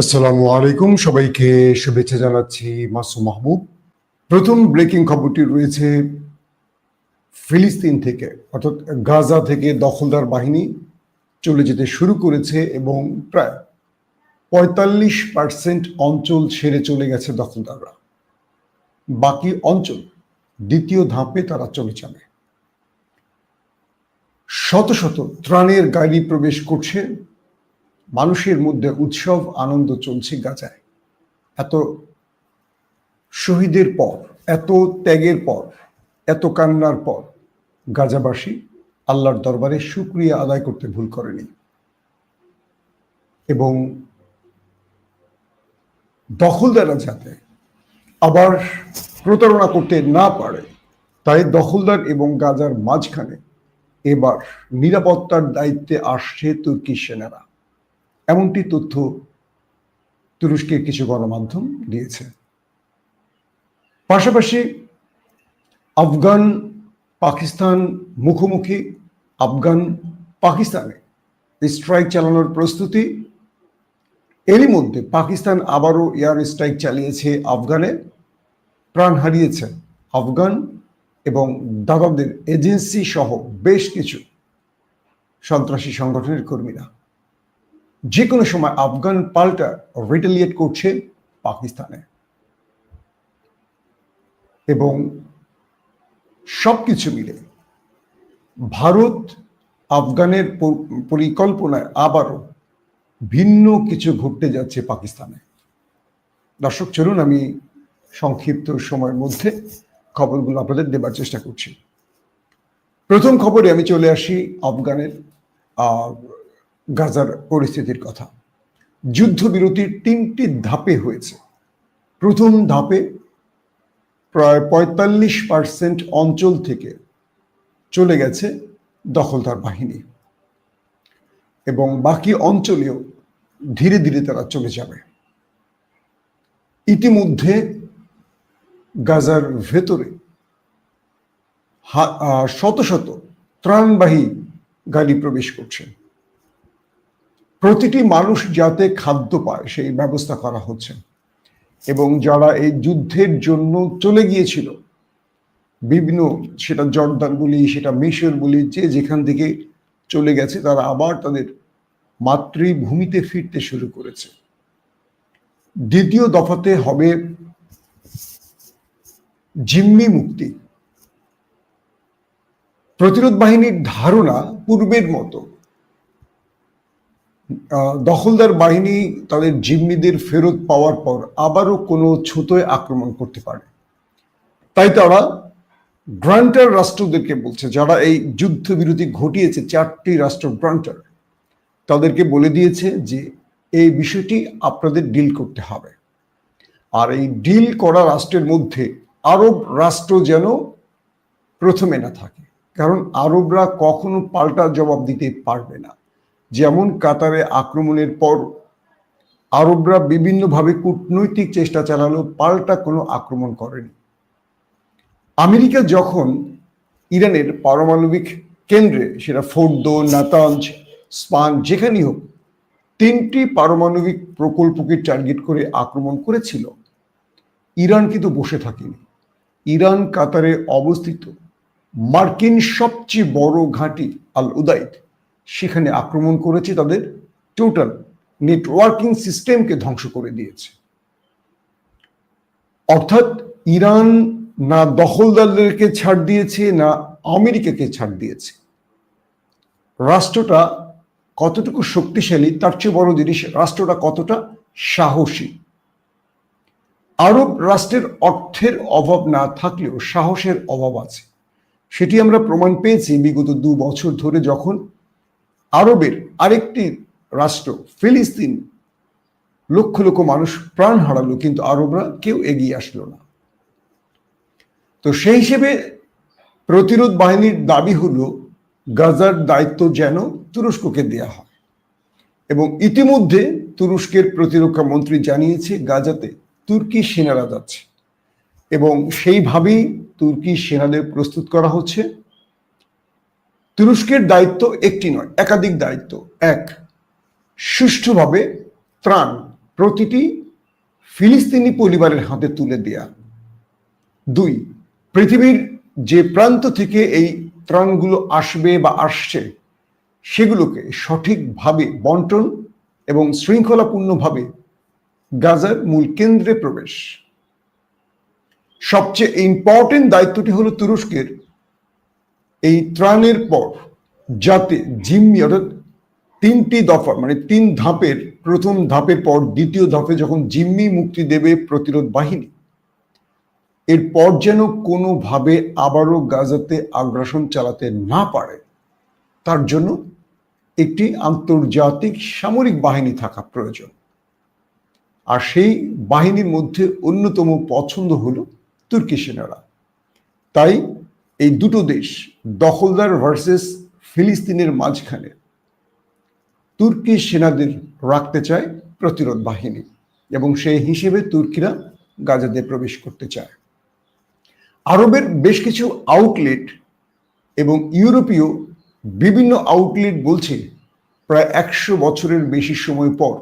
আসসালামু আলাইকুম, সবাইকে শুভেচ্ছা জানাচ্ছি মাসুম মাহবুব। প্রথম ব্রেকিং খবরটি রয়েছে ফিলিস্তিন থেকে, অর্থাৎ গাজা থেকে দখলদার বাহিনী চলে যেতে শুরু করেছে এবং প্রায় ৪৫% অঞ্চল ছেড়ে চলে গেছে দখলদাররা। বাকি অঞ্চল দ্বিতীয় ধাপে তারা চলে যাবে। শত শত ত্রাণের গাড়ি প্রবেশ করছে, মানুষের মধ্যে উৎসব আনন্দ চলছে গাজায়। এত শহীদের পর, এত ত্যাগের পর, এত কান্নার পর গাজাবাসী আল্লাহর দরবারে শুকরিয়া আদায় করতে ভুল করেনি এবং দখলদাররা যাতে আবার প্রতারণা করতে না পারে তাই দখলদার এবং গাজার মাঝখানে এবার নিরাপত্তার দায়িত্বে আসছে তুর্কি সেনারা, এমনটি তথ্য তুরস্কের কিছু গণমাধ্যম দিয়েছে। পাশাপাশি আফগান পাকিস্তান মুখোমুখি, আফগান পাকিস্তানে স্ট্রাইক চালানোর প্রস্তুতি। এরই মধ্যে পাকিস্তান আবারও এয়ার স্ট্রাইক চালিয়েছে আফগানে, প্রাণ হারিয়েছে আফগান এবং দাদাদের এজেন্সি সহ বেশ কিছু সন্ত্রাসী সংগঠনের কর্মীরা। যে কোনো সময় আফগান পাল্টা রিটেলিয়েট করছে পাকিস্তানে এবং সবকিছু মিলে ভারত আফগানের পরিকল্পনায় আবারও ভিন্ন কিছু ঘটতে যাচ্ছে পাকিস্তানে। দর্শক, চলুন আমি সংক্ষিপ্ত সময়ের মধ্যে খবরগুলো আপনাদের দেবার চেষ্টা করছি। প্রথম খবরে আমি চলে আসি আফগানের গাজার পরিস্থিতির কথা। যুদ্ধবিরতির 3টি ধাপে হয়েছে। প্রথম ধাপে প্রায় ৪৫% অঞ্চল থেকে চলে গেছে দখলদার বাহিনী এবং বাকি অঞ্চলেও ধীরে ধীরে তারা চলে যাবে। ইতিমধ্যে গাজার ভেতরে শত শত ত্রাণবাহী গাড়ি প্রবেশ করছে। প্রতিটি মানুষ যাতে খাদ্য পায় সেই ব্যবস্থা করা হচ্ছে এবং যারা এই যুদ্ধের জন্য চলে গিয়েছিল বিভিন্ন, সেটা জর্দান বলি, সেটা মিশর বলি, যে যেখান থেকে চলে গেছে তারা আবার তাদের মাতৃভূমিতে ফিরতে শুরু করেছে। দ্বিতীয় দফাতে হবে জিম্মি মুক্তি। প্রতিরোধ বাহিনীর ধারণা পূর্বের মতো দখলদার বাহিনী তাদের জিম্মিদের ফেরত পাওয়ার পর আবারও কোনো ছুতোয় আক্রমণ করতে পারে। তাই তারা গ্রান্টার রাষ্ট্রদেরকে বলছে, যারা এই যুদ্ধবিরতি ঘটিয়েছে, 4টি রাষ্ট্র গ্রান্টার, তাদেরকে বলে দিয়েছে যে এই বিষয়টি আপনাদের ডিল করতে হবে। আর এই ডিল করা রাষ্ট্রের মধ্যে আরব রাষ্ট্র যেন প্রথমে না থাকে, কারণ আরবরা কখনো পাল্টা জবাব দিতে পারবে না। যেমন কাতারে আক্রমণের পর আরবরা বিভিন্নভাবে কূটনৈতিক চেষ্টা চালালো, পাল্টা কোনো আক্রমণ করেনি। আমেরিকা যখন ইরানের পারমাণবিক কেন্দ্রে, সেটা ফোর্দো, নাতাঞ্জ, স্পান, যেখানেই হোক, 3টি পারমাণবিক প্রকল্পকে টার্গেট করে আক্রমণ করেছিল, ইরান কিন্তু বসে থাকেনি। ইরান কাতারে অবস্থিত মার্কিন সবচেয়ে বড় ঘাঁটি আল উদাইদ, সেখানে আক্রমণ করেছে, তাদের টোটাল নেটওয়ার্কিং সিস্টেমকে ধ্বংস করে দিয়েছে। অর্থাৎ ইরান না দখলদারদেরকে ছাড় দিয়েছে, না আমেরিকাকে ছাড় দিয়েছে। রাষ্ট্রটা কতটুকু শক্তিশালী, তার চেয়ে বড় জিনিস রাষ্ট্রটা কতটা সাহসী। আরব রাষ্ট্রের অর্থের অভাব না থাকলেও সাহসের অভাব আছে। সেটি আমরা প্রমাণ পেয়েছি বিগত 2 বছর ধরে, যখন আরবের আরেকটি রাষ্ট্র ফিলিস্তিন লক্ষ লক্ষ মানুষ প্রাণ হারালো, কিন্তু আরবরা কেউ এগিয়ে আসলো না। তো সেই হিসেবে প্রতিরোধ বাহিনীর দাবি হলো গাজার দায়িত্ব যেন তুরস্ককে দেয়া হয় এবং ইতিমধ্যে তুরস্কের প্রতিরক্ষা মন্ত্রী জানিয়েছে গাজাতে তুর্কি সেনারা যাচ্ছে এবং সেইভাবেই তুর্কি সেনাদের প্রস্তুত করা হচ্ছে। তুরস্কের দায়িত্ব একটি নয়, একাধিক দায়িত্ব। 1, সুষ্ঠুভাবে ত্রাণ প্রতিটি ফিলিস্তিনি পরিবারের হাতে তুলে দেয়া। 2, পৃথিবীর যে প্রান্ত থেকে এই ত্রাণগুলো আসবে বা আসছে সেগুলোকে সঠিকভাবে বন্টন এবং শৃঙ্খলাপূর্ণভাবে গাজার মূল কেন্দ্রে প্রবেশ। সবচেয়ে ইম্পর্টেন্ট দায়িত্বটি হলো তুরস্কের এই ত্রাণের পর যাতে জিম্মি অর্থাৎ 3টি দফা মানে 3 ধাপের প্রথম ধাপের পর দ্বিতীয় ধাপে যখন জিম্মি মুক্তি দেবে প্রতিরোধ বাহিনী, এরপর যেন কোনোভাবে আবারও গাজাতে আগ্রাসন চালাতে না পারে তার জন্য একটি আন্তর্জাতিক সামরিক বাহিনী থাকা প্রয়োজন। আর সেই বাহিনীর মধ্যে অন্যতম পছন্দ হলো তুর্কি সেনারা। তাই এই দুটো দেশ দখলদার ভার্সেস ফিলিস্তিনের মাঝখানে তুর্কি সেনাদের রাখতে চায় প্রতিরোধ বাহিনী এবং সেই হিসেবে তুর্কিরা গাজাতে প্রবেশ করতে চায়। আরবের বেশ কিছু আউটলেট এবং ইউরোপীয় বিভিন্ন আউটলেট বলছে প্রায় 100 বছরের বেশি সময় পর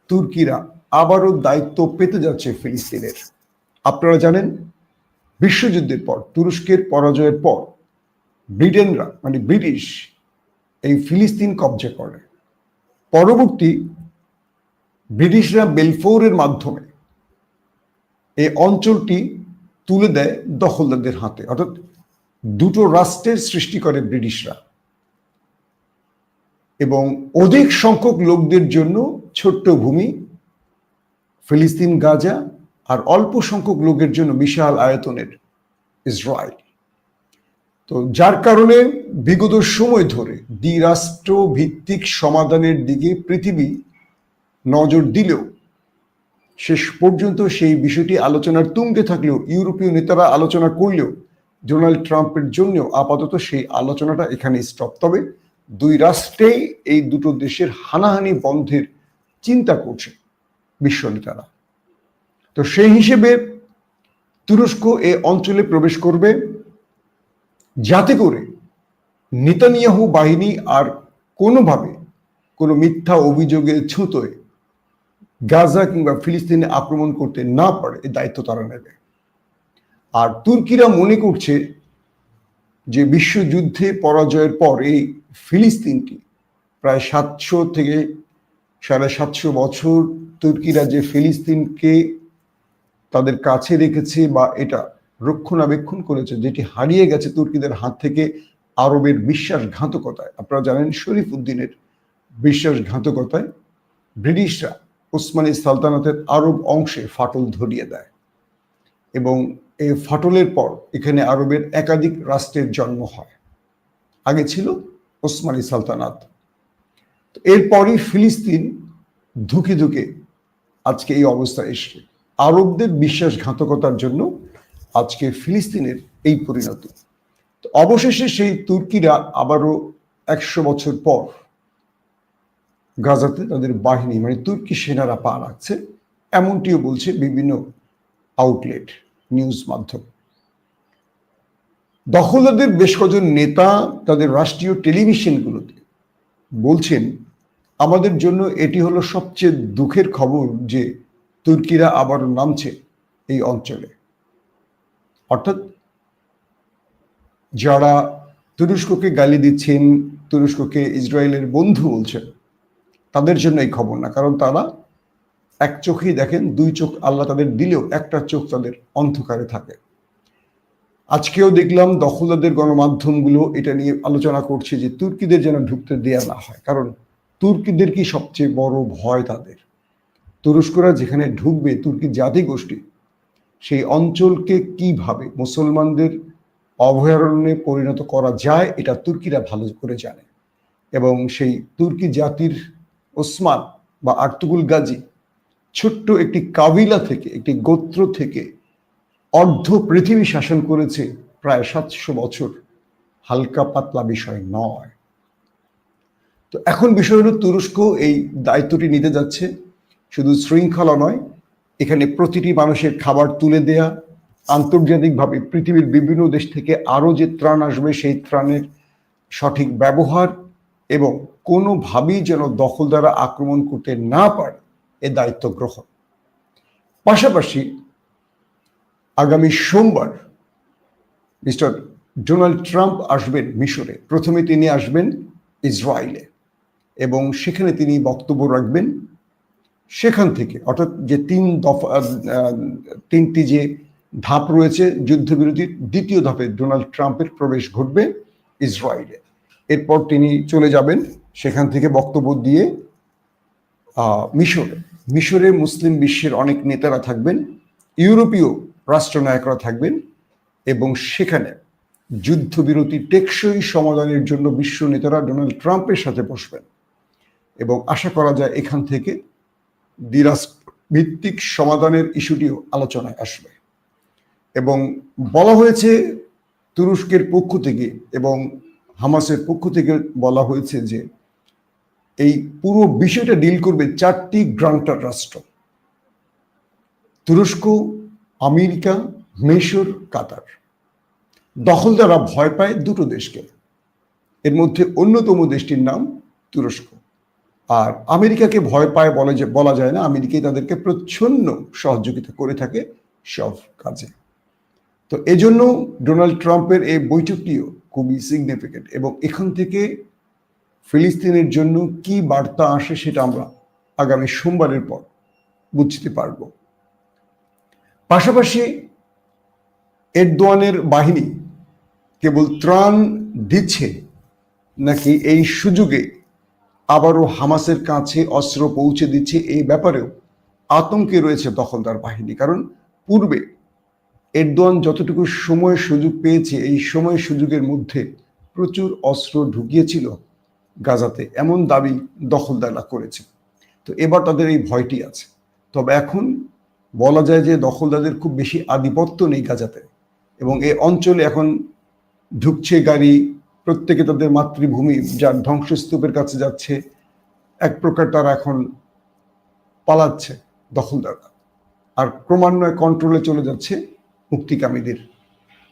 তুর্কিরা আবারও দায়িত্ব পেতে যাচ্ছে ফিলিস্তিনের। আপনারা জানেন বিশ্বযুদ্ধের পর তুরস্কের পরাজয়ের পর ব্রিটেনরা মানে ব্রিটিশ এই ফিলিস্তিন কবজা করে। পরবর্তী ব্রিটিশরা বেলফোরের মাধ্যমে এই অঞ্চলটি তুলে দেয় দখলদারদের হাতে, অর্থাৎ দুটো রাষ্ট্রের সৃষ্টি করে ব্রিটিশরা এবং অধিক সংখ্যক লোকদের জন্য ছোট্ট ভূমি ফিলিস্তিন গাজা আর অল্প সংখ্যক লোকের জন্য বিশাল আয়তনের ইসরায়েল। তো যার কারণে বিগত সময় ধরে দ্বিরাষ্ট্র ভিত্তিক সমাধানের দিকে পৃথিবী নজর দিলেও শেষ পর্যন্ত সেই বিষয়টি আলোচনার তুঙ্গে থাকলেও ইউরোপীয় নেতারা আলোচনা করলেও ডোনাল্ড ট্রাম্পের জন্য আপাতত সেই আলোচনাটা এখানে স্টপ। তবে দুই রাষ্ট্রেই এই দুটো দেশের হানাহানি বন্ধের চিন্তা করছে বিশ্ব নেতারা। তো সেই হিসেবে তুরস্ক এই অঞ্চলে প্রবেশ করবে যাতে করে নেতানিয়াহু বাহিনী আর কোনোভাবে কোনো মিথ্যা অভিযোগের ছুতোয় গাজা কিংবা ফিলিস্তিনে আক্রমণ করতে না পারে, এই দায়িত্ব তারা নেবে। আর তুর্কিরা মনে করছে যে বিশ্বযুদ্ধে পরাজয়ের পর এই ফিলিস্তিনটি প্রায় 700 থেকে 750 বছর তুর্কিরা যে ফিলিস্তিনকে তাদের কাছে রেখেছে বা এটা রক্ষণাবেক্ষণ করেছে, যেটি হারিয়ে গেছে তুর্কিদের হাত থেকে আরবের বিশ্বাসঘাতকতায়। আপনারা জানেন শরীফ উদ্দিনের বিশ্বাসঘাতকতায় ব্রিটিশরা ওসমানী সালতানাতের আরব অংশে ফাটল ধরিয়ে দেয় এবং এই ফাটলের পর এখানে আরবের একাধিক রাষ্ট্রের জন্ম হয়। আগে ছিল ওসমানী সালতানাত, এরপরই ফিলিস্তিন ধুকে ধুকে আজকে এই অবস্থা এসছে। আরবদের বিশ্বাসঘাতকতার জন্য আজকে ফিলিস্তিনের এই পরিণতি। তো অবশেষে সেই তুর্কিরা আবারও 100 বছর পর গাজাতে তাদের বাহিনী মানে তুর্কি সেনারা পা রাখছে, এমনটিও বলছে বিভিন্ন আউটলেট নিউজ মাধ্যম। দখলদারদের বেশ কজন নেতা তাদের রাষ্ট্রীয় টেলিভিশনগুলোতে বলছেন আমাদের জন্য এটি হলো সবচেয়ে দুঃখের খবর যে তুর্কিরা আবারও নামছে এই অঞ্চলে। অর্থাৎ যারা তুরস্ককে গালি দিচ্ছেন, তুরস্ককে ইসরায়েলের বন্ধু বলছেন, তাদের জন্য এই খবর না, কারণ তারা এক চোখেই দেখেন, দুই চোখ আল্লাহ তাদের দিলেও একটা চোখ তাদের অন্ধকারে থাকে। আজকেও দেখলাম দখলদারদের গণমাধ্যমগুলো এটা নিয়ে আলোচনা করছে যে তুর্কিদের যেন ঢুকতে দেয়া না হয়, কারণ তুর্কিদের কি সবচেয়ে বড় ভয় তাদের। তুরস্করা যেখানে ঢুকবে তুর্কি জাতিগোষ্ঠী, সেই অঞ্চলকে কিভাবে মুসলমানদের অভয়ারণ্যে পরিণত করা যায় এটা তুর্কিরা ভালো করে জানে এবং সেই তুর্কি জাতির ওসমান বা আর্তুগুল গাজী ছোট্ট একটি কাবিলা থেকে, একটি গোত্র থেকে অর্ধ পৃথিবী শাসন করেছে প্রায় 700 বছর, হালকা পাতলা বিষয় নয়। তো এখন বিষয় হলো তুরস্ক এই দায়িত্বটি নিতে যাচ্ছে। শুধু শৃঙ্খলা নয়, এখানে প্রতিটি মানুষের খাবার তুলে দেয়া, আন্তর্জাতিকভাবে পৃথিবীর বিভিন্ন দেশ থেকে আরও যে ত্রাণ আসবে সেই ত্রাণের সঠিক ব্যবহার এবং কোনোভাবেই যেন দখলদাররা আক্রমণ করতে না পারে এ দায়িত্ব গ্রহণ। পাশাপাশি আগামী সোমবার মিস্টার ডোনাল্ড ট্রাম্প আসবেন মিশরে। প্রথমে তিনি আসবেন ইসরায়েলে এবং সেখানে তিনি বক্তব্য রাখবেন। সেখান থেকে অর্থাৎ যে তিনটি যে ধাপ রয়েছে যুদ্ধবিরতির, দ্বিতীয় ধাপে ডোনাল্ড ট্রাম্পের প্রবেশ ঘটবে ইসরায়েলে। এরপর তিনি চলে যাবেন সেখান থেকে বক্তব্য দিয়ে মিশরে মুসলিম বিশ্বের অনেক নেতারা থাকবেন, ইউরোপীয় রাষ্ট্রনায়করা থাকবেন এবং সেখানে যুদ্ধবিরতি টেকসই সমাধানের জন্য বিশ্ব নেতারা ডোনাল্ড ট্রাম্পের সাথে বসবেন এবং আশা করা যায় এখান থেকে দ্বিরাষ্ট্রভিত্তিক সমাধানের ইস্যুটিও আলোচনায় আসবে। এবং বলা হয়েছে তুরস্কের পক্ষ থেকে এবং হামাসের পক্ষ থেকে বলা হয়েছে যে এই পুরো বিষয়টা ডিল করবে চারটি গ্রান্টার রাষ্ট্র: তুরস্ক, আমেরিকা, মিশর, কাতার। দখলদাররা ভয় পায় দুটো দেশকে, এর মধ্যে অন্যতম দেশটির নাম তুরস্ক। আর আমেরিকাকে ভয় পায় বলা যায় না, আমেরিকাই তাদেরকে প্রচ্ছন্ন সহযোগিতা করে থাকে সব কাজে। তো এজন্য ডোনাল্ড ট্রাম্পের এই বৈঠকটিও খুবই সিগনিফিকেন্ট এবং এখান থেকে ফিলিস্তিনের জন্য কি বার্তা আসে সেটা আমরা আগামী সোমবারের পর বুঝতে পারব। পাশাপাশি এরদোয়ানের বাহিনী কেবল ত্রাণ দিচ্ছে নাকি এই সুযোগে আবারও হামাসের কাছে অস্ত্র পৌঁছে দিচ্ছে, এই ব্যাপারেও আতঙ্কে রয়েছে দখলদার বাহিনী। কারণ পূর্বে এরদোয়ান যতটুকু সময় সুযোগ পেয়েছে, এই সময় সুযোগের মধ্যে প্রচুর অস্ত্র ঢুকিয়েছিল গাজাতে, এমন দাবি দখলদাররা করেছে। তো এবার তাদের এই ভয়টি আছে। তবে এখন বলা যায় যে দখলদারদের খুব বেশি আধিপত্য নেই গাজাতে এবং এই অঞ্চলে এখন ঢুকছে গাড়ি, প্রত্যেকে তাদের মাতৃভূমি যার ধ্বংসস্তূপের কাছে যাচ্ছে। এক প্রকার তারা এখন পালাচ্ছে দখলদাররা, আর ক্রমান্বয়ে কন্ট্রোলে চলে যাচ্ছে মুক্তিকামীদের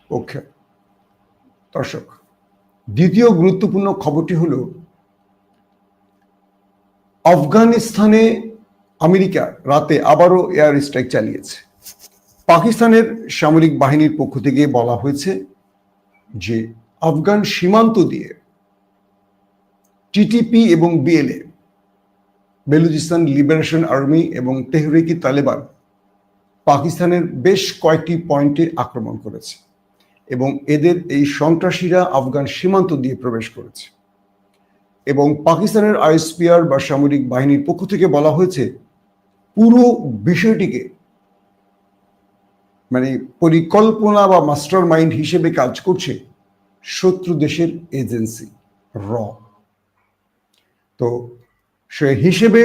পক্ষে। দর্শক, দ্বিতীয় গুরুত্বপূর্ণ খবরটি হলো আফগানিস্তানে আমেরিকা রাতে আবারও এয়ার স্ট্রাইক চালিয়েছে। পাকিস্তানের সামরিক বাহিনীর পক্ষ থেকে বলা হয়েছে যে আফগান সীমান্ত দিয়ে টিটিপি এবং বিএলএ, বেলুচিস্তান লিবারেশন আর্মি এবং তেহরিকি তালেবান পাকিস্তানের বেশ কয়েকটি পয়েন্টে আক্রমণ করেছে এবং এদের এই সন্ত্রাসীরা আফগান সীমান্ত দিয়ে প্রবেশ করেছে। এবং পাকিস্তানের আইএসপিআর বা সামরিক বাহিনীর পক্ষ থেকে বলা হয়েছে পুরো বিষয়টিকে মানে পরিকল্পনা বা মাস্টার মাইন্ড হিসেবে কাজ করছে শত্রু দেশের এজেন্সি র। তো সে হিসেবে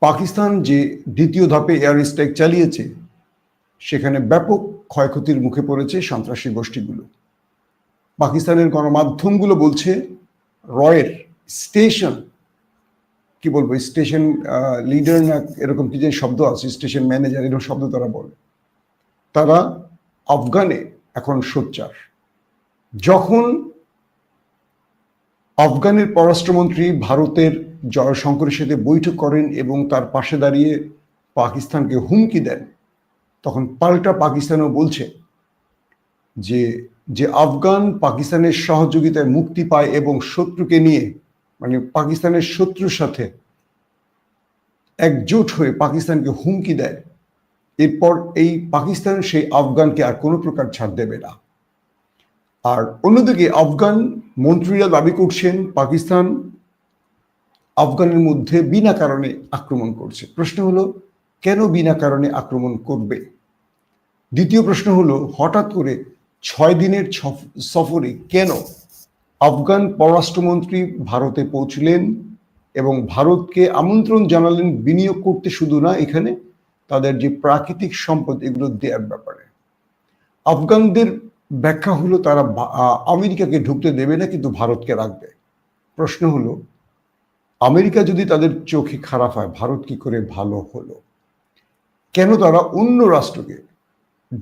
পাকিস্তান যে দ্বিতীয় ধাপে এয়ার স্ট্রাইক চালিয়েছে সেখানে ব্যাপক ক্ষয়ক্ষতির মুখে পড়েছে সন্ত্রাসী গোষ্ঠীগুলো। পাকিস্তানের গণমাধ্যমগুলো বলছে রয়ের স্টেশন, কি বলবো, স্টেশন লিডার না এরকম কি যে শব্দ আছে, স্টেশন ম্যানেজার এরকম শব্দ তারা বলে, তারা আফগানে এখন সোচ্চার। যখন আফগানের পররাষ্ট্রমন্ত্রী ভারতের জয়শঙ্করের সাথে বৈঠক করেন এবং তার পাশে দাঁড়িয়ে পাকিস্তানকে হুমকি দেন, তখন পাল্টা পাকিস্তানও বলছে যে আফগান পাকিস্তানের সহযোগিতায় মুক্তি পায় এবং শত্রুকে নিয়ে মানে পাকিস্তানের শত্রুর সাথে একজোট হয়ে পাকিস্তানকে হুমকি দেয়, এরপর এই পাকিস্তান সেই আফগানকে আর কোনো প্রকার ছাড় দেবে না। আর অন্যদিকে আফগান মন্ত্রীরা দাবি করছেন পাকিস্তান আফগানের মধ্যে বিনা কারণে আক্রমণ করছে। প্রশ্ন হলো কেন বিনা কারণে আক্রমণ করবে? দ্বিতীয় প্রশ্ন হলো হঠাৎ করে 6 দিনের সফরে কেন আফগান পররাষ্ট্রমন্ত্রী ভারতে পৌঁছলেন এবং ভারতকে আমন্ত্রণ জানালেন বিনিয়োগ করতে, শুধু না এখানে তাদের যে প্রাকৃতিক সম্পদ এগুলো দেওয়ার ব্যাপারে। আফগানদের ব্যাখ্যা হলো তারা আমেরিকাকে ঢুকতে দেবে না কিন্তু ভারতকে রাখবে। প্রশ্ন হলো আমেরিকা যদি তাদের চোখে খারাপ হয়, ভারত কি করে ভালো হলো? কেন তারা অন্য রাষ্ট্রকে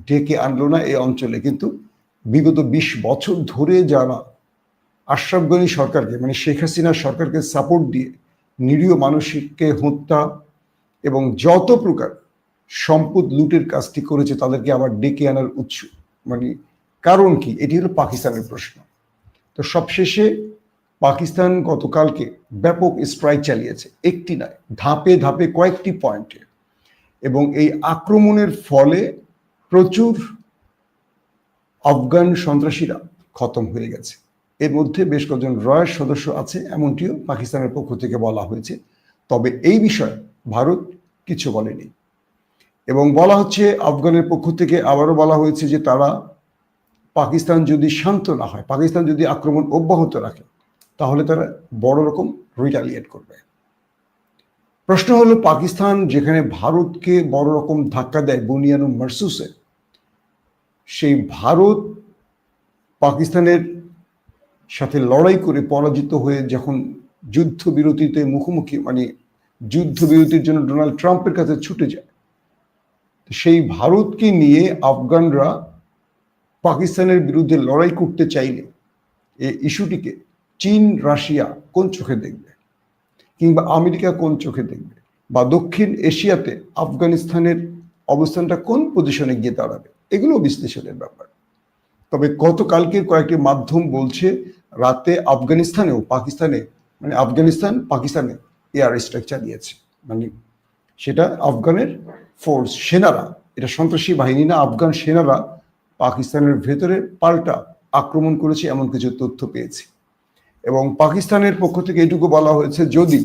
ডেকে আনলো না এই অঞ্চলে? কিন্তু বিগত 20 বছর ধরে যারা আশরাফ গনি সরকারকে মানে শেখ হাসিনার সরকারকে সাপোর্ট দিয়ে নিরীহ মানুষকে হত্যা এবং যত প্রকার সম্পদ লুটের কাজটি করেছে তাদেরকে আবার ডেকে আনার উৎস মানে কারণ কি, এটি হলো পাকিস্তানের প্রশ্ন। তো সবশেষে পাকিস্তান গতকালকে ব্যাপক স্ট্রাইক চালিয়েছে, একটি নয়, ধাপে ধাপে কয়েকটি পয়েন্টে, এবং এই আক্রমণের ফলে প্রচুর আফগান সন্ত্রাসীরা খতম হয়ে গেছে। এর মধ্যে বেশ কয়েকজন রয়্যাল সদস্য আছে এমনটিও পাকিস্তানের পক্ষ থেকে বলা হয়েছে। তবে এই বিষয়ে ভারত কিছু বলেনি, এবং বলা হচ্ছে আফগানের পক্ষ থেকে আবারও বলা হয়েছে যে তারা পাকিস্তান যদি শান্ত না হয়, পাকিস্তান যদি আক্রমণ অব্যাহত রাখে, তাহলে তারা বড় রকম রিটালিয়েট করবে। প্রশ্ন হলো পাকিস্তান যেখানে ভারতকে বড় রকম ধাক্কা দেয় বুনিয়ানুম মারসুসে, সেই ভারত পাকিস্তানের সাথে লড়াই করে পরাজিত হয়ে যখন যুদ্ধবিরতিতে মুখোমুখি মানে যুদ্ধবিরতির জন্য ডোনাল্ড ট্রাম্পের কাছে ছুটে যায়, সেই ভারতকে নিয়ে আফগানরা পাকিস্তানের বিরুদ্ধে লড়াই করতে চাইলে এই ইস্যুটিকে চীন রাশিয়া কোন চোখে দেখবে, কিংবা আমেরিকা কোন চোখে দেখবে, বা দক্ষিণ এশিয়াতে আফগানিস্তানের অবস্থানটা কোন পজিশনে গিয়ে দাঁড়াবে, এগুলো বিশ্লেষণের ব্যাপার। তবে গতকালকের কয়েকটি মাধ্যম বলছে রাতে আফগানিস্তানেও আফগানিস্তান পাকিস্তানে এয়ার স্ট্রাইক চালিয়েছে, মানে সেটা আফগানের ফোর্স সেনারা, এটা সন্ত্রাসী বাহিনী না, আফগান সেনারা পাকিস্তানের ভেতরে পাল্টা আক্রমণ করেছে এমন কিছু তথ্য পেয়েছি। এবং পাকিস্তানের পক্ষ থেকে এটুকু বলা হয়েছে যদি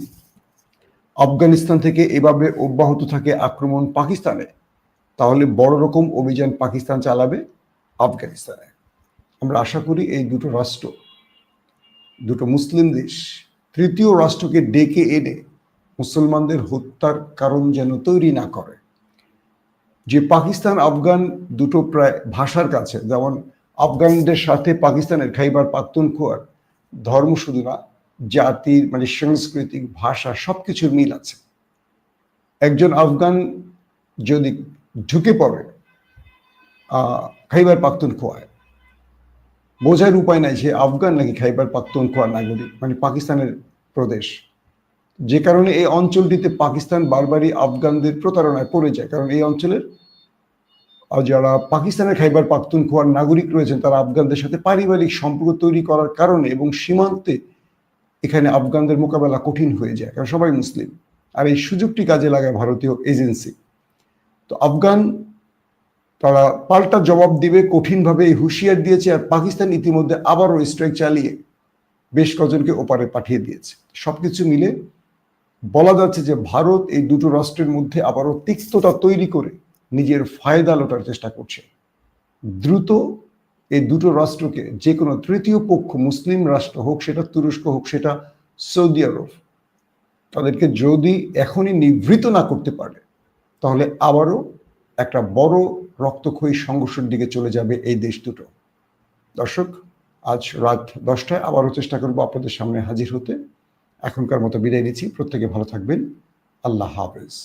আফগানিস্তান থেকে এভাবে অব্যাহত থাকে আক্রমণ পাকিস্তানে, তাহলে বড় রকম অভিযান পাকিস্তান চালাবে আফগানিস্তানে। আমরা আশা করি এই দুটো রাষ্ট্র, দুটো মুসলিম দেশ, তৃতীয় রাষ্ট্রকে ডেকে এনে মুসলমানদের হত্যার কারণ যেন তৈরি না করে। যে পাকিস্তান আফগান দুটো প্রায় ভাষার কাছে, যেমন আফগানদের সাথে পাকিস্তানের খাইবার পাখতুনখোয়ার ধর্ম শুধু না, জাতির মানে সাংস্কৃতিক ভাষা সবকিছুর মিল আছে। একজন আফগান যদি ঢুকে পড়ে খাইবার পাখতুনখোয়ায়, বোঝার উপায় নাই সে আফগান নাকি খাইবার পাখতুনখোয়ার নাগরিক, মানে পাকিস্তানের প্রদেশ। যে কারণে এই অঞ্চলটিতে পাকিস্তান বারবারই আফগানদের প্রতারণায় পড়ে যায়, কারণ এই অঞ্চলের যারা পাকিস্তানের খাইবার পাখতুনখোয়ার নাগরিক রয়েছেন তারা আফগানদের সাথে পারিবারিক সম্পর্ক তৈরি করার কারণে এবং সীমান্তে এখানে আফগানদের মোকাবেলা কঠিন হয়ে যায়, কারণ সবাই মুসলিম। আর এই সুযোগটি কাজে লাগায় ভারতীয় এজেন্সি। তো আফগান তারা পাল্টা জবাব দিবে কঠিনভাবে, এই হুঁশিয়ার দিয়েছে। আর পাকিস্তান ইতিমধ্যে আবারও স্ট্রাইক চালিয়ে বেশ কজনকে ওপারে পাঠিয়ে দিয়েছে। সবকিছু মিলে বলা যাচ্ছে যে ভারত এই দুটো রাষ্ট্রের মধ্যে আবারও তিক্ততা তৈরি করে নিজের ফায়দা লোটার চেষ্টা করছে। দ্রুত এই দুটো রাষ্ট্রকে যে কোনো তৃতীয় পক্ষ, মুসলিম রাষ্ট্র হোক সেটা তুরস্ক, হোক সেটা সৌদি আরব, তাদেরকে যদি এখনই নিবৃত না করতে পারে, তাহলে আবারও একটা বড় রক্তক্ষয়ী সংঘর্ষের দিকে চলে যাবে এই দেশ দুটো। দর্শক, আজ রাত 10টায় আবারও চেষ্টা করবো আপনাদের সামনে হাজির হতে। এখনকার মতো বিদায় নিচ্ছি। প্রত্যেকে ভালো থাকবেন। আল্লাহ হাফেজ।